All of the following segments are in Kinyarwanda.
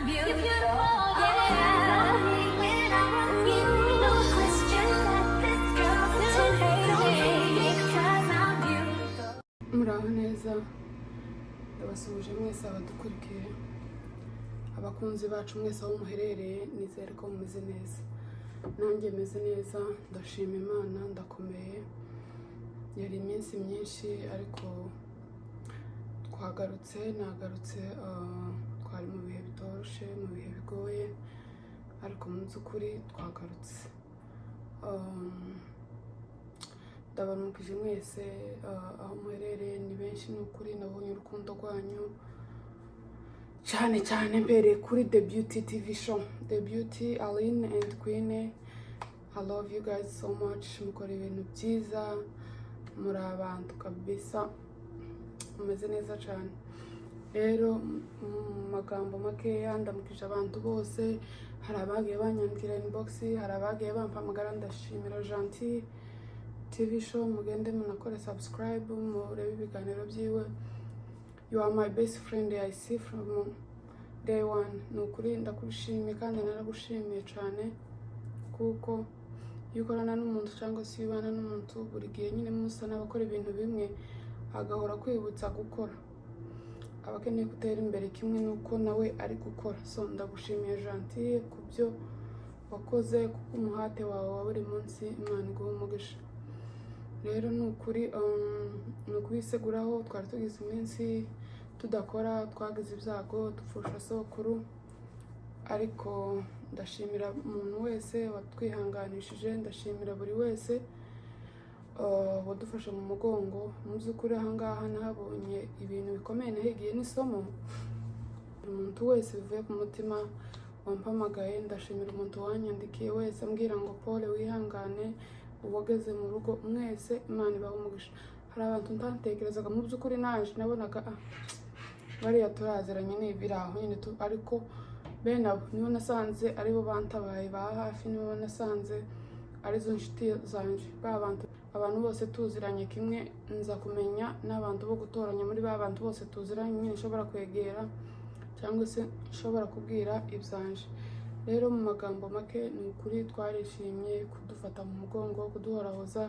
beautiful, yeah. When I run you, no question that this girl's too late because I'm beautiful. Muraho neza, ndabasuhuje mwese abadukurikiye, abakunzi bacu mwese aho muherereye, nizere ko mumeze neza. Nanjye meze neza, ndashima Imana, ndakomeye. Yari iminsi myinshi ariko nagarutse twari mu bihe bitoroshe, mu bihe bigoye, ariko mu by'ukuri twagarutse. Ndabaramukije mwese aho muherereye, ni benshi n'ukuri, nabonye urukundo rwanyu cyane cyane mbere kuri The Beauty TV show, The Beauty Aline and Queen. I love you guys so much, mukora ibintu byiza, muri abantu kabisa, mumeze neza cyane. Rero mu magambo makeya ndamukije abantu bose, hari abagiye banyandikira inbox, hari abagiye bampamagara, ndashimira Gentil TV show, mugende munakore subscribe, murebe ibiganiro byiwe. You are my best friend I see from day one. Nukuri ndakushimiye kandi naragushimiye cyane, kuko iyo ukorana n'umuntu cyangwa se iyo ubana n'umuntu buri gihe nyine musa n'abakora ibintu bimwe, agahora kwibutsa gukora, abakeneye gutera imbere kimwe nuko nawe ari gukora. So ndagushimiye Gentil ku byo wakoze, kuko umuhate wawe wa buri munsi Imana iguha umugisha. Rero nukuri nukwiseguraho, twari tugize iminsi tudakora, twagize ibyago dupfusha sokuru, ariko ndashimira umuntu wese watwihanganishije, ndashimira buri wese wadufashe mu mugongo. Mu by'ukuri ahangaha nahabonye ibintu bikomeye, nahigiye n'isomo. Umuntu wese bivuye ku mutima wampamagaye, ndashimira umuntu wanyandikiye wese ambwira ngo Paul wihangane, ubageze mu rugo mwese Imana ibahe umugisha. Hari abantu ntatekerezaga, mu by'ukuri naje nabonaga bariya turaziranye n'ibiraho nyine ariko bene abo nibo nasanze aribo bantabaye ba hafi, nibo nasanze arizo nshuti zanje. Abantu bose tuziranye kimwe, nza kumenya n'abantu bo gutoranya muri ba bantu bose tuziranye nyine nshobora kwegera cyangwa se nshobora kubwira ibyanje. Rero mu magambo make, ni ukuri twarishimye kudufata mu mugongo, kuduhorahoza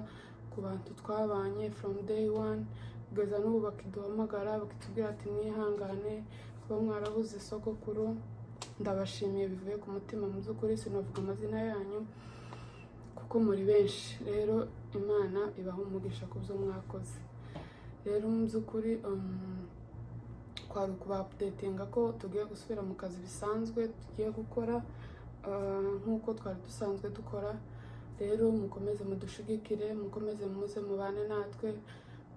ku bantu twabanye from day one kugeza n'ubu, bakiduhamagara bakitubwira ati mwihangane kuba mwarabuze sogokuru. Ndabashimiye bivuye ku mutima, mu by'ukuri sinavuga amazina yanyu kuko muri benshi. Rero Imana ibaha umugisha ku byo mwakoze. Rero mu by'ukuri twari kuba-updatinga ko tugiye gusubira mu kazi bisanzwe, tugiye gukora nk'uko twari dusanzwe dukora. Rero mukomeze mudushigikire, mukomeze muze mubane natwe,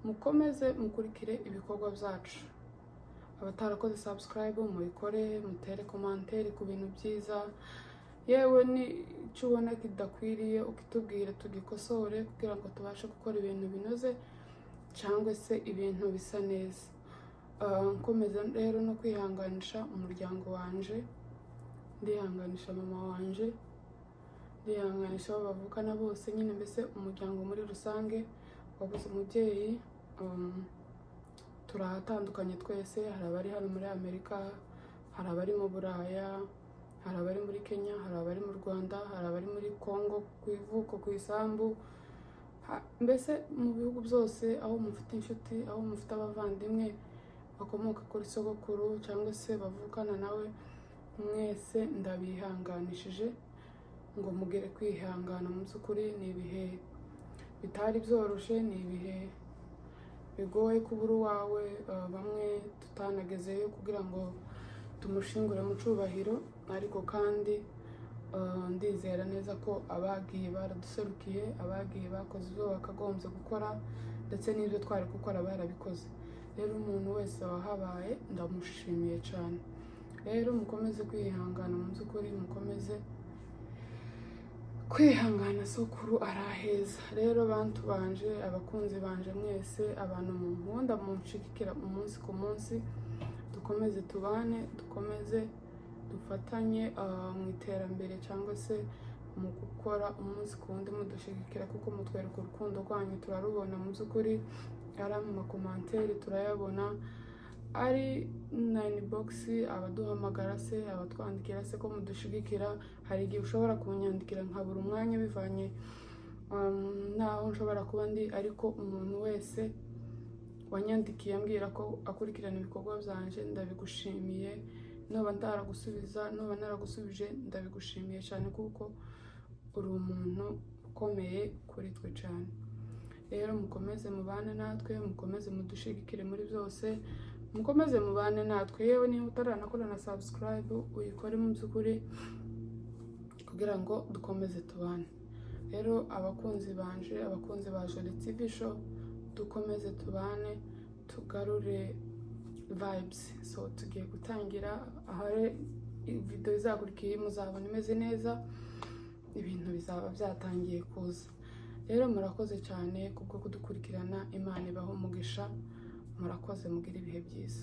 mukomeze mukurikire ibikorwa byacu. Abatarakoze subscribe mubikore, mutere commentaire ku bintu byiza, yewe ni icyo ubona kidakwiriye ukitubwire tugikosore, kugira ngo tubashe gukora ibintu binoze cyangwa se ibintu bisa neza. Nkomeza rero no kwihanganisha umuryango wanje, ndihanganisha mama wanje, ndihanganisha abo bavukana bose, nyine mbese umuryango muri rusange wabuze umubyeyi. Turahatandukanye twese, hari abari hano muri Amerika, hari abari mu Buraya, hari abari muri Kenya, hari abari mu Rwanda, hari abari muri Congo ku ivuko, ku isambu, mbese mu bihugu byose aho mufite inshuti, aho mufite abavandimwe bakomoka kuri sogokuru cyangwa se bavukana nawe, mwese ndabihanganishije ngo mugere kwihangana. Mu by'ukuri ni ibihe bitari byoroshye, ni ibihe bigoye kubura uwawe, bamwe tutanagezeyo kugira ngo tumushingure mu cyubahiro, ariko kandi ndizera neza ko abagiye baraduserukiye, abagiye bakoze ibyo bakagombye gukora, ndetse n'ibyo twari gukora barabikoze. Rero umuntu wese wahabaye ndamushimiye cyane. Rero mukomeze kwihangana, mu by'ukuri mukomeze kwihangana, sokuru araheza. Rero bantu banje, abakunzi banje mwese, abantu munkunda munshigikira umunsi ku munsi, dukomeze tubane, dukomeze dufatanye mu iterambere cyangwa se mu gukora umunsi ku wundi mudushigikira, kuko mutwereka urukundo rwanyu turarubona. Mu by'ukuri ari mu makomantere turayabona, ari na inbox, abaduhamagara se, abatwandikira se ko mudushigikira. Hari igihe ushobora kunyandikira nkabura umwanya bivanye naho nshobora kuba ndi, ariko umuntu wese wanyandikiye ambwira ko akurikirana ibikorwa byanje ndabigushimiye. Noba ntaragusubiza, noba naragusubije, ndabigushimiye cyane kuko uri umuntu ukomeye kuri twe cyane. Rero mukomeze mubane natwe, mukomeze mudushigikire muri byose, mukomeze mubane natwe. Yewe niba utaranakora na subscribe uyikore mu by'ukuri kugira ngo dukomeze tubane. Rero abakunzi banje, abakunzi ba Jolie TV Show, dukomeze tubane, tugarure vibes. So tugiye gutangira, ahari video izakurikiye muzabona imeze neza, ibintu bizaba byatangiye kuza. Rero murakoze cyane kubwo kudukurikirana. Imana ibahe umugisha, murakoze, mugire ibihe byiza.